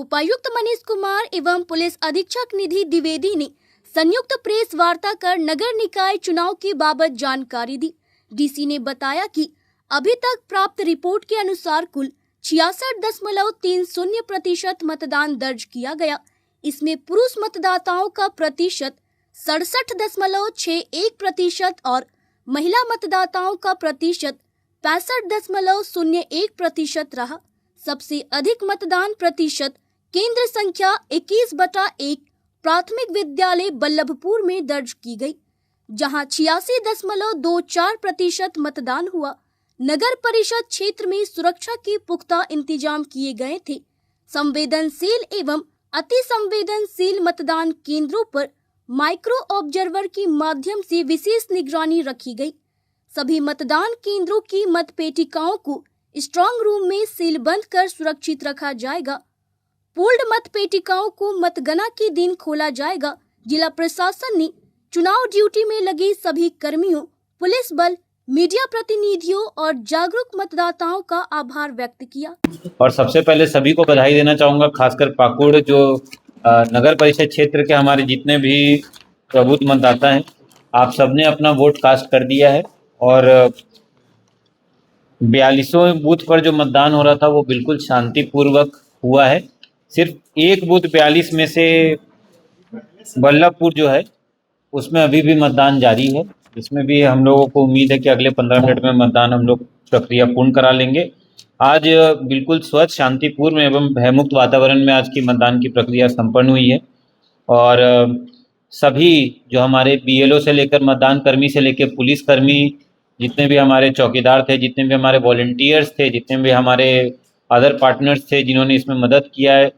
उपायुक्त मनीष कुमार एवं पुलिस अधीक्षक निधि द्विवेदी ने संयुक्त प्रेस वार्ता कर नगर निकाय चुनाव की बाबत जानकारी दी। डीसी ने बताया कि अभी तक प्राप्त रिपोर्ट के अनुसार कुल 66.30% मतदान दर्ज किया गया। इसमें पुरुष मतदाताओं का प्रतिशत 67.61% और महिला मतदाताओं का प्रतिशत 65.01% रहा। सबसे अधिक मतदान प्रतिशत केंद्र संख्या 21/1 प्राथमिक विद्यालय बल्लभपुर में दर्ज की गई, जहां 86.24% मतदान हुआ। नगर परिषद क्षेत्र में सुरक्षा के पुख्ता इंतजाम किए गए थे। संवेदनशील एवं अति संवेदनशील मतदान केंद्रों पर माइक्रो ऑब्जर्वर के माध्यम से विशेष निगरानी रखी गई। सभी मतदान केंद्रों की मतपेटिकाओं को स्ट्रांग रूम में सीलबंद कर सुरक्षित रखा जाएगा। पोल्ड मतपेटिकाओं को मतगणना के दिन खोला जाएगा। जिला प्रशासन ने चुनाव ड्यूटी में लगे सभी कर्मियों, पुलिस बल, मीडिया प्रतिनिधियों और जागरूक मतदाताओं का आभार व्यक्त किया। और सबसे पहले सभी को बधाई देना चाहूँगा, खासकर पाकुड़ जो नगर परिषद क्षेत्र के हमारे जितने भी प्रबुद्ध मतदाता हैं, आप सबने अपना वोट कास्ट कर दिया है। और 42 बूथ पर जो मतदान हो रहा था वो बिल्कुल शांतिपूर्वक हुआ है। सिर्फ एक बूथ 42 में से बल्लभपुर जो है उसमें अभी भी मतदान जारी है। इसमें भी हम लोगों को उम्मीद है कि अगले 15 मिनट में मतदान हम लोग प्रक्रिया पूर्ण करा लेंगे। आज बिल्कुल स्वच्छ, शांतिपूर्ण एवं भयमुक्त वातावरण में आज की मतदान की प्रक्रिया संपन्न हुई है। और सभी जो हमारे BLO से लेकर मतदान कर्मी से लेकर पुलिस कर्मी, जितने भी हमारे चौकीदार थे, जितने भी हमारे वॉलंटियर्स थे, जितने भी हमारे अदर पार्टनर्स थे जिन्होंने इसमें मदद किया है,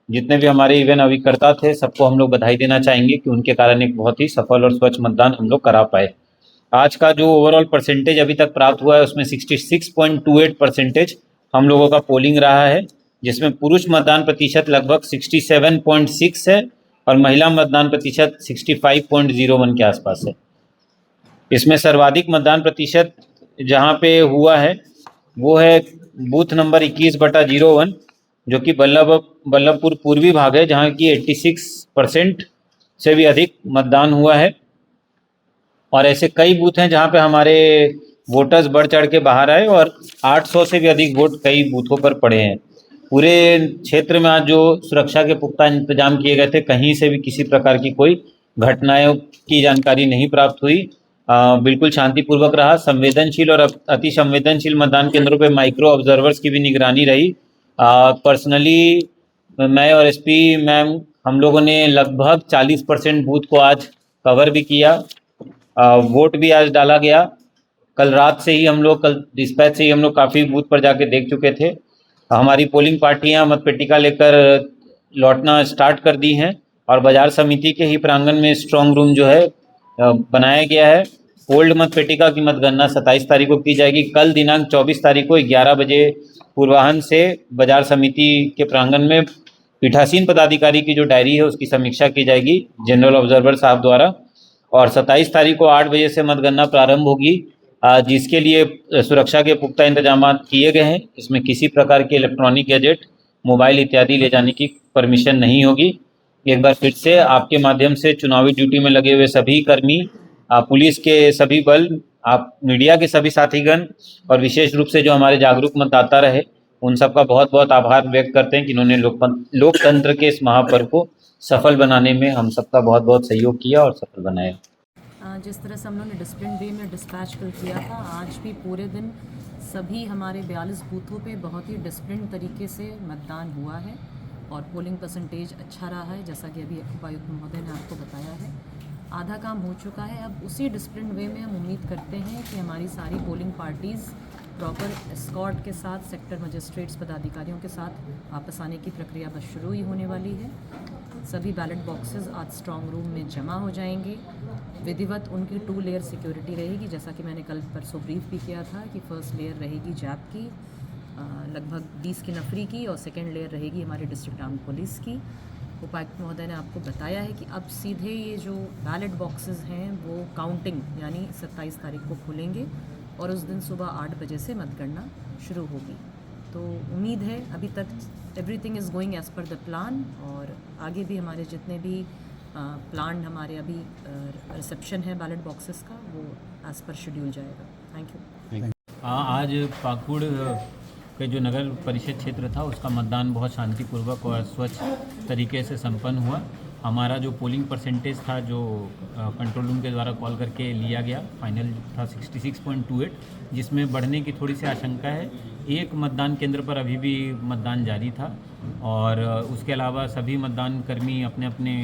जितने भी हमारे इवेंट अभिकर्ता थे, सबको हम लोग बधाई देना चाहेंगे कि उनके कारण एक बहुत ही सफल और स्वच्छ मतदान हम लोग करा पाए। आज का जो ओवरऑल परसेंटेज अभी तक प्राप्त हुआ है उसमें 66.28% हम लोगों का पोलिंग रहा है, जिसमें पुरुष मतदान प्रतिशत लगभग 67.6 है और महिला मतदान प्रतिशत 65.01 के आसपास है। इसमें सर्वाधिक मतदान प्रतिशत जहां पे हुआ है वो है बूथ नंबर 21/01, जो कि बल्लभपुर पूर्वी भाग है, जहां की 86% से भी अधिक मतदान हुआ है। और ऐसे कई बूथ हैं जहां पे हमारे वोटर्स बढ़ चढ़ के बाहर आए और 800 से भी अधिक वोट कई बूथों पर पड़े हैं। पूरे क्षेत्र में आज जो सुरक्षा के पुख्ता इंतजाम किए गए थे, कहीं से भी किसी प्रकार की कोई घटनाओं की जानकारी नहीं प्राप्त हुई। बिल्कुल शांतिपूर्वक रहा। संवेदनशील और अति संवेदनशील मतदान केंद्रों पे माइक्रो ऑब्जर्वर्स की भी निगरानी रही। पर्सनली मैं और SP मैम हम लोगों ने लगभग 40% बूथ को आज कवर भी किया। वोट भी आज डाला गया। कल रात से ही हम लोग, कल डिस्पैच से ही हम लोग काफ़ी बूथ पर जाके देख चुके थे। हमारी पोलिंग पार्टियां मतपेटिका लेकर लौटना स्टार्ट कर दी हैं और बाजार समिति के ही प्रांगण में स्ट्रांग रूम जो है बनाया गया है। ओल्ड मतपेटिका की मतगणना 27 तारीख को की जाएगी। कल दिनांक 24 तारीख को 11 बजे पूर्वाह्न से बाजार समिति के प्रांगण में पीठासीन पदाधिकारी की जो डायरी है उसकी समीक्षा की जाएगी जनरल ऑब्जर्वर साहब द्वारा। और 27 तारीख को 8 बजे से मतगणना प्रारंभ होगी, जिसके लिए सुरक्षा के पुख्ता इंतजाम किए गए हैं। इसमें किसी प्रकार के इलेक्ट्रॉनिक गैजेट, मोबाइल इत्यादि ले जाने की परमिशन नहीं होगी। एक बार फिर से आपके माध्यम से चुनावी ड्यूटी में लगे हुए सभी कर्मी, पुलिस के सभी बल, आप मीडिया के सभी साथीगण और विशेष रूप से जो हमारे जागरूक मतदाता रहे, उन सबका बहुत बहुत आभार व्यक्त करते हैं कि इन्होंने लोकतंत्र के इस महापर्व को सफल बनाने में हम सबका बहुत बहुत सहयोग किया और सफल बनाया। जिस तरह से हम लोगों ने डिसिप्लिन वे में डिस्पैच कल किया था, आज भी पूरे दिन सभी हमारे 42 बूथों पे बहुत ही डिसिप्लिन तरीके से मतदान हुआ है और पोलिंग परसेंटेज अच्छा रहा है। जैसा कि अभी उपायुक्त महोदय ने आपको बताया है, आधा काम हो चुका है। अब उसी डिसिप्लिन वे में हम उम्मीद करते हैं कि हमारी सारी पोलिंग पार्टीज़ प्रॉपर एस्कॉर्ट के साथ सेक्टर मजिस्ट्रेट्स पदाधिकारियों के साथ वापस आने की प्रक्रिया बस शुरू ही होने वाली है। सभी बैलेट बॉक्सेस आज स्ट्रांग रूम में जमा हो जाएंगे। विधिवत उनकी 2 लेयर सिक्योरिटी रहेगी, जैसा कि मैंने कल परसों ब्रीफ भी किया था कि फर्स्ट लेयर रहेगी जैप की लगभग 20 की नफरी की और सेकेंड लेयर रहेगी हमारे डिस्ट्रिक्ट आर्म्ड पुलिस की। उपायुक्त महोदय ने आपको बताया है कि अब सीधे ये जो बैलेट बॉक्सेस हैं वो काउंटिंग यानी 27 तारीख को खुलेंगे और उस दिन सुबह 8 बजे से मतगणना शुरू होगी। तो उम्मीद है अभी तक everything is going as per the plan, और आगे भी हमारे जितने भी प्लान हमारे अभी रिसेप्शन है बैलेट बॉक्सेस का, वो एज़ पर शेड्यूल जाएगा। Thank you. आज पाकुड़ के जो नगर परिषद क्षेत्र था उसका मतदान बहुत शांतिपूर्वक और स्वच्छ तरीके से संपन्न हुआ। हमारा जो पोलिंग परसेंटेज था जो कंट्रोल रूम के द्वारा कॉल करके लिया गया, फाइनल था 66.28, जिसमें बढ़ने की थोड़ी सी आशंका है। एक मतदान केंद्र पर अभी भी मतदान जारी था और उसके अलावा सभी मतदान कर्मी अपने अपने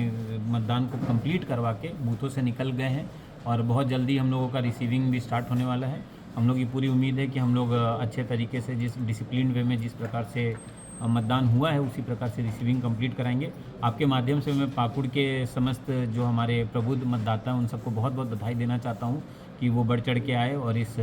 मतदान को कंप्लीट करवा के बूथों से निकल गए हैं और बहुत जल्दी हम लोगों का रिसीविंग भी स्टार्ट होने वाला है। हम लोग की पूरी उम्मीद है कि हम लोग अच्छे तरीके से जिस डिसिप्लिन वे में जिस प्रकार से मतदान हुआ है उसी प्रकार से रिसीविंग कंप्लीट कराएंगे। आपके माध्यम से मैं पाकुड़ के समस्त जो हमारे प्रबुद्ध मतदाता हैं उन सबको बहुत बहुत बधाई देना चाहता हूं कि वो बढ़ चढ़ के आए और इस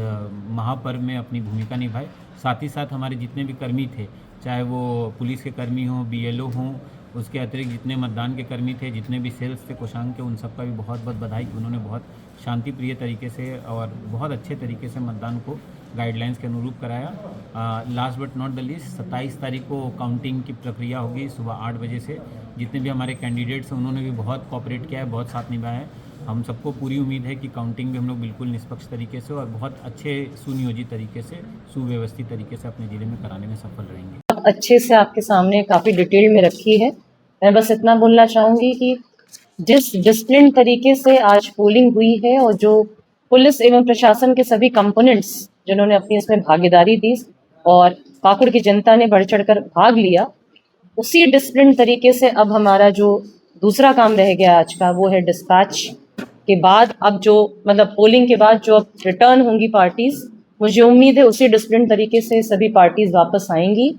महापर्व में अपनी भूमिका निभाए। साथ ही साथ हमारे जितने भी कर्मी थे, चाहे वो पुलिस के कर्मी हों, BLO हों, उसके अतिरिक्त जितने मतदान के कर्मी थे, जितने भी सेल्स थे कोषांग के, उन सबका भी बहुत बहुत बधाई कि उन्होंने बहुत शांति प्रिय तरीके से और बहुत अच्छे तरीके से मतदान को गाइडलाइंस के अनुरूप कराया। Last but not the least 27 तारीख को काउंटिंग की प्रक्रिया होगी सुबह 8 बजे से। जितने भी हमारे कैंडिडेट्स हैं उन्होंने भी बहुत कोऑपरेट किया है, बहुत साथ निभाया है। हम सबको पूरी उम्मीद है कि काउंटिंग भी हम लोग बिल्कुल निष्पक्ष तरीके से और बहुत अच्छे सुनियोजित तरीके से सुव्यवस्थित तरीके से अपने ज़िले में कराने में सफल रहेंगे। अच्छे से आपके सामने काफ़ी डिटेल में रखी है। मैं बस इतना बोलना चाहूँगी कि जिस डिसिप्लिन तरीके से आज पोलिंग हुई है और जो पुलिस एवं प्रशासन के सभी कंपोनेंट्स जिन्होंने अपनी इसमें भागीदारी दी और पाकुड़ की जनता ने बढ़ चढ़कर भाग लिया, उसी डिसिप्लिन तरीके से अब हमारा जो दूसरा काम रह गया आज का वो है डिस्पैच के बाद अब जो पोलिंग के बाद जो अब रिटर्न होंगी पार्टीज, मुझे उम्मीद है उसी डिसिप्लिन तरीके से सभी पार्टीज वापस आएंगी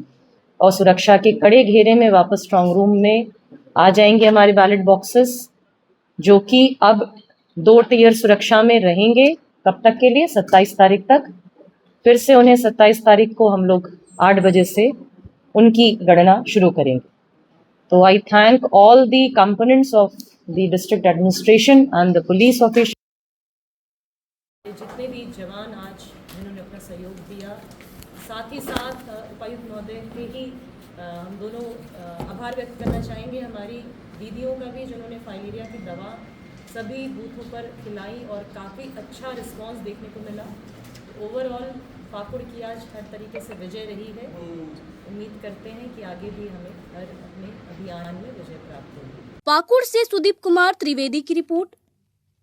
और सुरक्षा के कड़े घेरे में वापस स्ट्रांग रूम में आ जाएंगे हमारे बैलेट बॉक्सेस, जो कि अब 2 टियर सुरक्षा में रहेंगे। कब तक के लिए? 27 तारीख तक। फिर से उन्हें 27 तारीख को हम लोग 8 बजे से उनकी गणना शुरू करेंगे। तो आई thank all the components of the district administration and the police official. जितने भी जवान आज जिन्होंने अपना सहयोग दिया, साथ ही साथ उपायुक्त महोदय के ही हम दोनों आभार व्यक्त करना चाहेंगे। हमारी दीदियों का भी जिन्होंने फाइलेरिया की दवा सभी बूथों पर खिलाई और काफ़ी अच्छा रिस्पांस देखने को मिला। ओवरऑल पाकुड़ की आज हर तरीके से विजय रही है। उम्मीद करते हैं कि आगे भी हमें हर अपने अभियान में विजय प्राप्त होगी। पाकुड़ से सुदीप कुमार त्रिवेदी की रिपोर्ट।